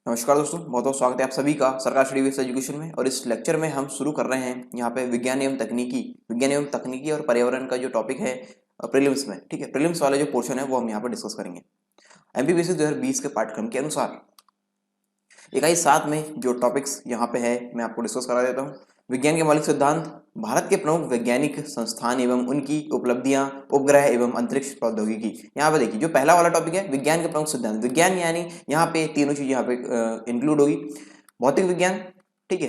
नमस्कार दोस्तों, बहुत बहुत स्वागत है आप सभी का सरकार स्टडी बेस्ड एजुकेशन में। और इस लेक्चर में हम शुरू कर रहे हैं यहाँ पे विज्ञान एवं तकनीकी और पर्यावरण का जो टॉपिक है प्रीलिम्स में। ठीक है, प्रीलिम्स वाला जो पोर्शन है वो हम यहाँ पर डिस्कस करेंगे। एमपीपीएससी 2020 के पाठ्यक्रम के अनुसार इकाई 7 में जो टॉपिक्स यहाँ पे है मैं आपको डिस्कस करा देता हूँ। विज्ञान के मौलिक सिद्धांत, भारत के प्रमुख वैज्ञानिक संस्थान एवं उनकी उपलब्धियां, उपग्रह एवं अंतरिक्ष प्रौद्योगिकी। यहाँ पे देखिए जो पहला वाला टॉपिक है विज्ञान के प्रमुख सिद्धांत। विज्ञान यानी यहाँ पे तीनों चीज यहाँ पे इंक्लूड होगी। भौतिक विज्ञान, ठीक है,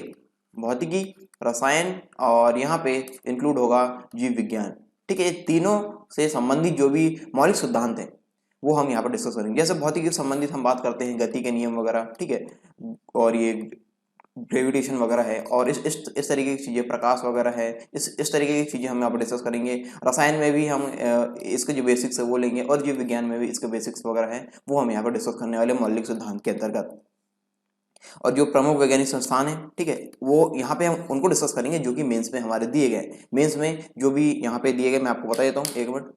भौतिकी, रसायन और यहाँ पे इंक्लूड होगा जीव विज्ञान। ठीक है, ये तीनों से संबंधित जो भी मौलिक सिद्धांत है वो हम यहाँ पर डिस्कस करेंगे। जैसे भौतिकी से संबंधित हम बात करते हैं गति के नियम वगैरह, ठीक है, और ये ग्रेविटेशन वगैरह है और इस तरीके की चीज़ें, प्रकाश वगैरह है, इस तरीके की चीज़ें हम यहाँ पर डिस्कस करेंगे। रसायन में भी हम इसके जो बेसिक्स है वो लेंगे और जीव विज्ञान में भी इसके बेसिक्स वगैरह हैं वो हम यहाँ पर डिस्कस करने वाले मौलिक सिद्धांत के अंतर्गत। और जो प्रमुख वैज्ञानिक संस्थान है, ठीक है, वो यहाँ पे हम उनको डिस्कस करेंगे जो कि मेंस में हमारे दिए गए। मेंस में जो भी यहाँ पे दिए गए मैं आपको बता देता हूँ, एक मिनट।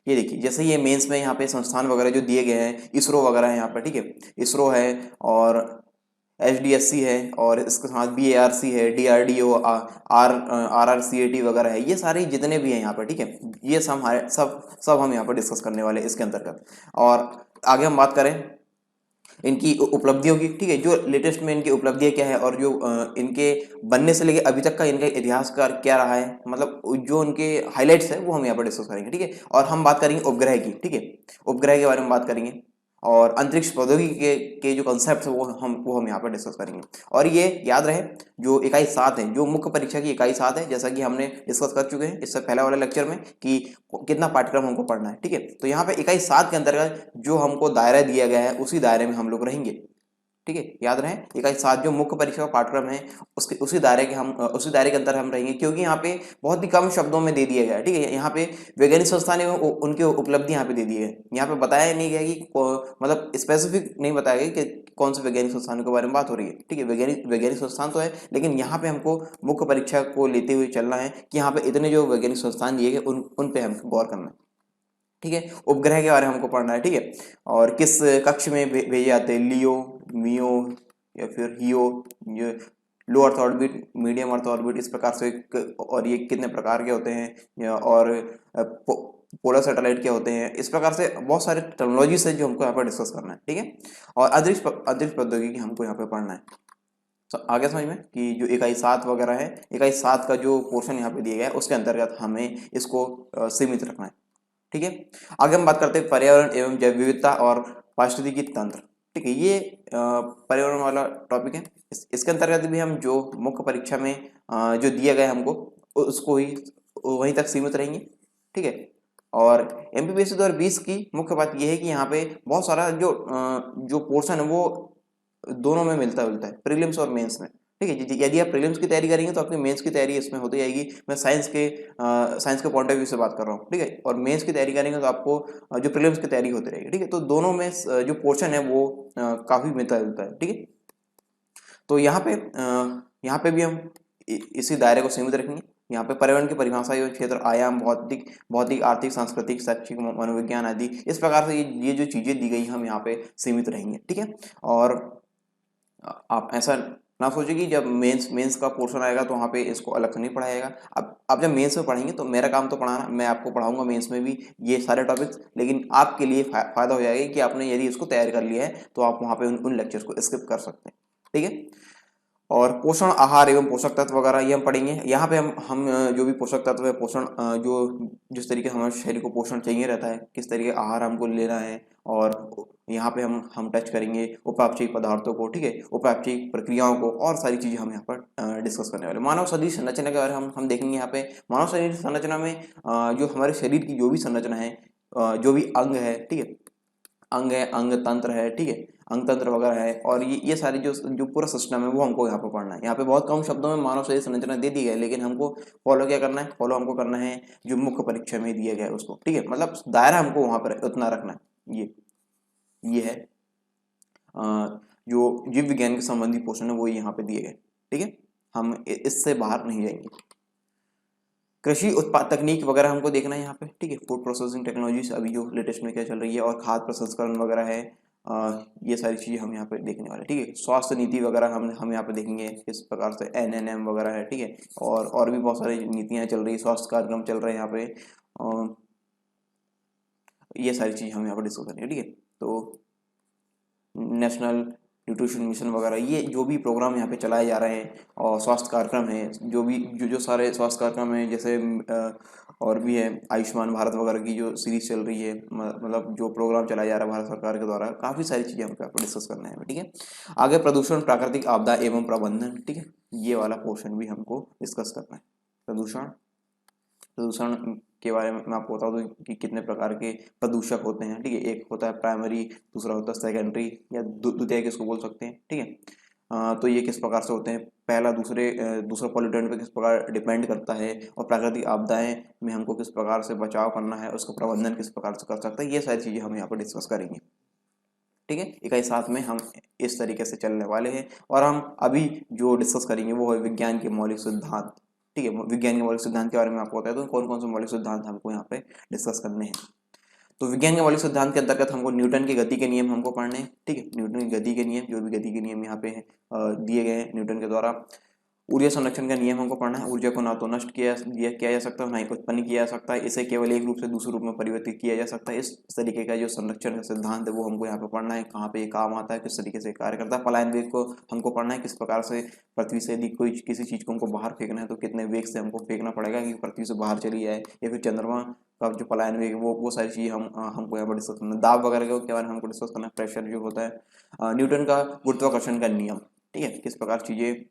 ये देखिए, जैसे ये मेंस में यहाँ पे संस्थान वगैरह जो दिए गए हैं, इसरो वगैरह है यहाँ पे, ठीक है, इसरो है और HDSC है और इसके साथ BARC है, DRDO, RRCAT वगैरह है। ये सारे जितने भी हैं यहाँ पर, ठीक है, ये सब हमारे सब हम यहाँ पर डिस्कस करने वाले हैं इसके अंतर्गत। और आगे हम बात करें इनकी उपलब्धियों की, ठीक है, जो लेटेस्ट में इनकी उपलब्धियां क्या है और जो इनके बनने से लेके अभी तक का इनका इतिहास का क्या रहा है, मतलब जो उनके हाइलाइट्स है वो हम यहाँ पर डिस्कस करेंगे। ठीक है, और हम बात करेंगे उपग्रह की, ठीक है, उपग्रह के बारे में बात करेंगे और अंतरिक्ष प्रौद्योगिकी के जो कंसेप्ट है वो हम यहाँ पर डिस्कस करेंगे। और ये याद रहे जो इकाई 7 है, जो मुख्य परीक्षा की इकाई 7 है, जैसा कि हमने डिस्कस कर चुके हैं इससे पहले वाले लेक्चर में कि कितना पाठ्यक्रम हमको पढ़ना है। ठीक है, तो यहाँ पे इकाई 7 के अंतर्गत जो हमको दायरा दिया गया है उसी दायरे में हम लोग रहेंगे। ठीक है, याद रहे इकाई 7 जो मुख्य परीक्षा का पाठ्यक्रम है उसके उसी दायरे के अंदर हम रहेंगे, क्योंकि यहाँ पे बहुत ही कम शब्दों में दे दिया गया है। ठीक है, यहाँ पे वैज्ञानिक संस्थान एवं उनकी उपलब्धि यहाँ पे दे दी है। यहाँ पे बताया नहीं गया कि मतलब स्पेसिफिक नहीं बताया गया कि कौन से वैज्ञानिक संस्थानों के बारे में बात हो रही है। ठीक है, वैज्ञानिक वैज्ञानिक संस्थान तो है, लेकिन यहाँ पे हमको मुख्य परीक्षा को लेते हुए चलना है कि यहाँ पे इतने जो वैज्ञानिक संस्थान दिए गए उन पे हमको गौर करना है। ठीक है, उपग्रह के बारे में हमको पढ़ना है। ठीक है, और किस कक्ष में भेजे जाते हैं, लियो, मियो या फिर हियो, ये low earth orbit, medium earth orbit, इस प्रकार से और ये कितने प्रकार के होते हैं और पोलर सैटेलाइट क्या होते हैं, इस प्रकार से बहुत सारे टेक्नोलॉजीज है जो हमको यहाँ पर डिस्कस करना है। ठीक है, और अंतरिक्ष प्रौद्योगिकी हमको यहाँ पे पढ़ना है। तो आगे समझ में कि जो इकाई 7 वगैरह है, इकाई 7 का जो पोर्शन यहाँ पे दिया गया है उसके अंतर्गत हमें इसको सीमित रखना है। ठीक है, आगे हम बात करते हैं पर्यावरण एवं जैव विविधता और पारिस्थितिकी तंत्र। ठीक है, ये पर्यावरण वाला टॉपिक है। इसके अंतर्गत भी हम जो मुख्य परीक्षा में जो दिया गया हमको उसको ही वहीं तक सीमित रहेंगे। ठीक है, और एमपीपीएससी 2020 की मुख्य बात यह है कि यहाँ पे बहुत सारा जो पोर्शन है वो दोनों में मिलता जुलता है, प्रीलिम्स और मेंस में। ठीक है, यदि आप प्रीलिम्स की तैयारी करेंगे तो आपकी मेंस की तैयारी इसमें होती जाएगी। मैं साइंस के पॉइंट ऑफ व्यू से बात कर रहा हूँ। ठीक है, और मेंस की तैयारी करेंगे तो आपको जो प्रीलिम्स की तैयारी होती रहेगी। ठीक है, तो दोनों में जो पोर्शन है वो काफी मिलता जुलता है। ठीक है, तो यहाँ पे भी हम इसी दायरे को सीमित रखेंगे। यहाँ पे पर्यावरण की परिभाषा एवं क्षेत्र, आयाम, भौतिक भौतिक आर्थिक, सांस्कृतिक, शैक्षिक, मनोविज्ञान आदि, इस प्रकार से ये जो चीजें दी गई हम यहाँ पे सीमित रहेंगे। ठीक है, और आप ऐसा ना सोचिए कि जब मेंस का पोर्शन आएगा तो वहाँ पे इसको अलग से नहीं पढ़ाएगा। अब आप जब मेंस में पढ़ेंगे तो मेरा काम तो पढ़ाना, मैं आपको पढ़ाऊंगा मेंस में भी ये सारे टॉपिक्स, लेकिन आपके लिए फायदा हो जाएगा कि आपने यदि इसको तैयार कर लिया है तो आप वहाँ पे उन लेक्चर्स को स्किप कर सकते हैं। ठीक है, और पोषण आहार एवं पोषक तत्व वगैरह ये हम पढ़ेंगे। यहाँ पे हम जो भी पोषक तत्व है, पोषण जो जिस तरीके से हमारे शरीर को पोषण चाहिए रहता है, किस तरीके आहार हमको लेना है, और यहाँ पे हम टच करेंगे उपापचयिक पदार्थों को। ठीक है, उपापचयिक प्रक्रियाओं को और सारी चीजें हम यहाँ पर डिस्कस करने वाले। मानव शरीर संरचना के बारे में हम देखेंगे। यहाँ पे मानव शरीर संरचना में जो हमारे शरीर की जो भी संरचना है, जो भी अंग है, ठीक है, अंग है, अंग तंत्र है, ठीक है, अंग तंत्र वगैरह है, और ये सारी जो पूरा सिस्टम है वो हमको यहाँ पे पढ़ना है। यहाँ पे बहुत कम शब्दों में मानव शरीर संरचना दे दी गई है, लेकिन हमको फॉलो क्या करना है, फॉलो हमको करना है जो मुख्य परीक्षा में दिया गया है उसको। ठीक है, मतलब दायरा हमको वहां पर उतना रखना है। ये है जो जीव विज्ञान के संबंधी पोर्शन है वो यहाँ पे दिए गए। ठीक है, हम इससे बाहर नहीं जाएंगे। कृषि उत्पाद तकनीक वगैरह हमको देखना है यहाँ पे, ठीक है। फूड प्रोसेसिंग टेक्नोलॉजीज अभी जो लेटेस्ट में क्या चल रही है, और खाद्य प्रसंस्करण वगैरह है, ये सारी चीज़ें हम यहाँ पे देखने वाले, ठीक है। स्वास्थ्य नीति वगैरह हम यहाँ पे देखेंगे किस प्रकार से NNM वगैरह है, ठीक है। और भी बहुत सारी नीतियाँ चल रही है, स्वास्थ्य कार्यक्रम चल रहे हैं यहाँ पे, ये सारी चीज़ हम यहाँ पर डिस्कस करेंगे, ठीक है। तो नेशनल न्यूट्रिशन मिशन वगैरह, ये जो भी प्रोग्राम यहाँ पे चलाए जा रहे हैं, और स्वास्थ्य कार्यक्रम है, जो सारे स्वास्थ्य कार्यक्रम हैं, जैसे और भी है आयुष्मान भारत वगैरह की जो सीरीज चल रही है, मतलब जो प्रोग्राम चलाया जा रहा है भारत सरकार के द्वारा, काफ़ी सारी चीज़ें हम पे डिस्कस करना है, ठीक है। आगे प्रदूषण, प्राकृतिक आपदा एवं प्रबंधन, ठीक है, ये वाला पोर्शन भी हमको डिस्कस करना है। प्रदूषण के बारे में मैं आपको बता दूं कि कितने प्रकार के प्रदूषक होते हैं, ठीक है। एक होता है प्राइमरी, दूसरा होता है सेकेंडरी, या द्वितीयक इसको बोल सकते हैं, ठीक है। तो ये किस प्रकार से होते हैं, पहला दूसरा पॉल्यूटेंट पे किस प्रकार डिपेंड करता है, और प्राकृतिक आपदाएं में हमको किस प्रकार से बचाव करना है, उसका प्रबंधन किस प्रकार से कर सकता है, ये सारी चीज़ें हम यहाँ पर डिस्कस करेंगे, ठीक है। इकाई 7 में हम इस तरीके से चलने वाले हैं। और हम अभी जो डिस्कस करेंगे वो है विज्ञान के मौलिक सिद्धांत, ठीक है। विज्ञान के मौलिक सिद्धांत के बारे में आपको बताया, तो कौन कौन से मौलिक सिद्धांत हमको यहाँ पे डिस्कस करने हैं। तो विज्ञान के मौलिक सिद्धांत के अंतर्गत हमको न्यूटन की गति के नियम हमको पढ़ने हैं, ठीक है। न्यूटन की गति के नियम, जो भी गति के नियम यहाँ पे दिए गए हैं न्यूटन के द्वारा। ऊर्जा संरक्षण का नियम हमको पढ़ना है। ऊर्जा को ना तो नष्ट किया जा सकता है, ना ही उत्पन्न किया जा सकता है, इसे केवल एक रूप से दूसरे रूप में परिवर्तित किया जा सकता है। इस तरीके का जो संरक्षण का सिद्धांत है वो हमको यहाँ पे पढ़ना है, कहाँ पे ये काम आता है, किस तरीके से कार्य करता है। पलायन वेग को हमको पढ़ना है, किस प्रकार से पृथ्वी से यदि कोई किसी चीज को हमको बाहर फेंकना है तो कितने वेग से हमको फेंकना पड़ेगा कि पृथ्वी से बाहर चली जाए, या फिर चंद्रमा का जो पलायन वेग वो सारी चीज़ हमको यहाँ पर डिस्कस करना है। दाब वगैरह के बारे में हमको डिस्कस करना है। प्रेशर जो होता है, न्यूटन का गुरुत्वाकर्षण का नियम, ठीक है, किस प्रकार चीज़ें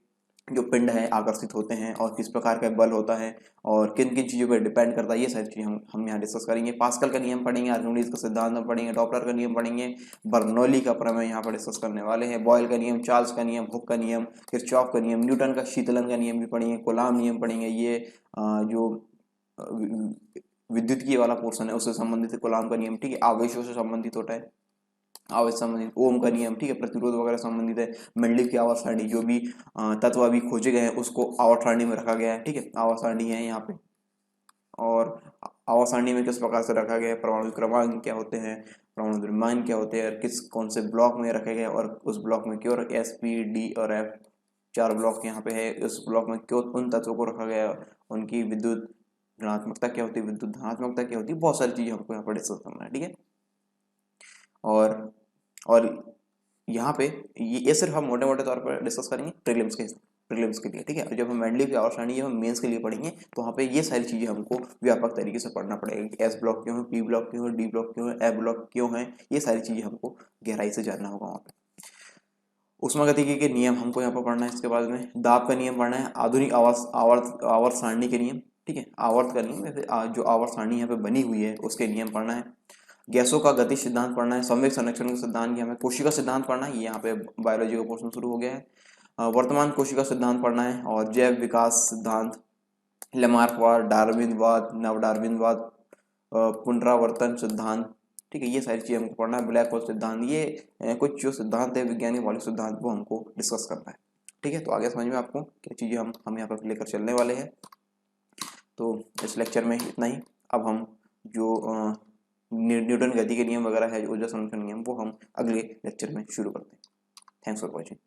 जो पिंड है आकर्षित होते हैं, और किस प्रकार का बल होता है, और किन किन चीज़ों पर डिपेंड करता है, ये सारी चीज़ें हम यहाँ डिस्कस करेंगे। पास्कल का नियम पढ़ेंगे, आर्किमिडीज का सिद्धांत हम पढ़ेंगे, डॉपलर का नियम पढ़ेंगे, बर्नौली का प्रमेय यहाँ पर डिस्कस करने वाले हैं, बॉयल का नियम, चार्ल्स का नियम, हुक का नियम, किरचॉफ का नियम, न्यूटन का शीतलन का नियम भी पढ़ेंगे, कूलाम नियम पढ़ेंगे। ये जो विद्युत की वाला पोर्शन है उससे संबंधित है कूलाम का नियम, ठीक है। आवेशों से संबंधित होता है, आवेश संबंधित ओम का नियम, ठीक है। प्रतिरोध वगैरह संबंधित है। मेंडलीव की आवर्त सारणी, जो भी तत्व अभी खोजे गए हैं उसको आवर्त सारणी में रखा गया है, ठीक है। आवर्त सारणी है यहाँ पे, और आवर्त सारणी में किस प्रकार से रखा गया है, परमाणु क्रमांक क्या होते हैं, परमाणु द्रव्यमान क्या होते हैं, किस कौन से ब्लॉक में रखे गए, और उस ब्लॉक में क्यों SP, D और F 4 ब्लॉक यहाँ पे है, उस ब्लॉक में क्यों उन तत्वों को रखा गया, उनकी विद्युत ऋणात्मकता क्या होती है, विद्युत धनात्मकता क्या होती है, बहुत सारी चीजें हमको यहाँ पर डिस्कस करना है, ठीक है। और यहाँ पे ये सिर्फ हम मोटे मोटे तौर पर डिस्कस करेंगे प्रीलिम्स के लिए, ठीक है। और जब हम मेंडलीव की आवर्त सारणी हम मेंस के लिए पढ़ेंगे तो वहाँ पे ये सारी चीज़ें हमको व्यापक तरीके से पढ़ना पड़ेगा कि S ब्लॉक क्यों है, P ब्लॉक क्यों है, D ब्लॉक क्यों है, F ब्लॉक क्यों है, ये सारी चीज़ें हमको गहराई से जानना होगा वहाँ पे। उष्मागतिकी के नियम हमको यहाँ पर पढ़ना है। इसके बाद में दाब का नियम पढ़ना है, आधुनिक आवर्त सारणी के नियम, ठीक है, आवर्त का नियम, जो आवर्त सारणी यहाँ पे बनी हुई है उसके नियम पढ़ना है। गैसों का गति सिद्धांत पढ़ना है, संवेग संरक्षण का सिद्धांत, हमें कोशिका सिद्धांत पढ़ना है, ये यहाँ पे बायोलॉजी का पोर्शन शुरू हो गया है। वर्तमान कोशिका सिद्धांत पढ़ना है, और जैव विकास सिद्धांत, लेमार्कवाद, डार्विनवाद, नव डार्विनवाद, पुनरावर्तन सिद्धांत, ठीक है, ये सारी चीज़ें हमको पढ़ना है। ब्लैक होल सिद्धांत, ये कुछ जो सिद्धांत है विज्ञान के मौलिक सिद्धांत वो हमको डिस्कस करना है, ठीक है। तो आगे समझ में आपको क्या चीज़ें हम यहाँ पर लेकर चलने वाले हैं। तो इस लेक्चर में इतना ही। अब हम जो न्यूटन गति के नियम वगैरह है, ऊर्जा संरक्षण नियम, वो हम अगले लेक्चर में शुरू करते हैं। Thanks for watching.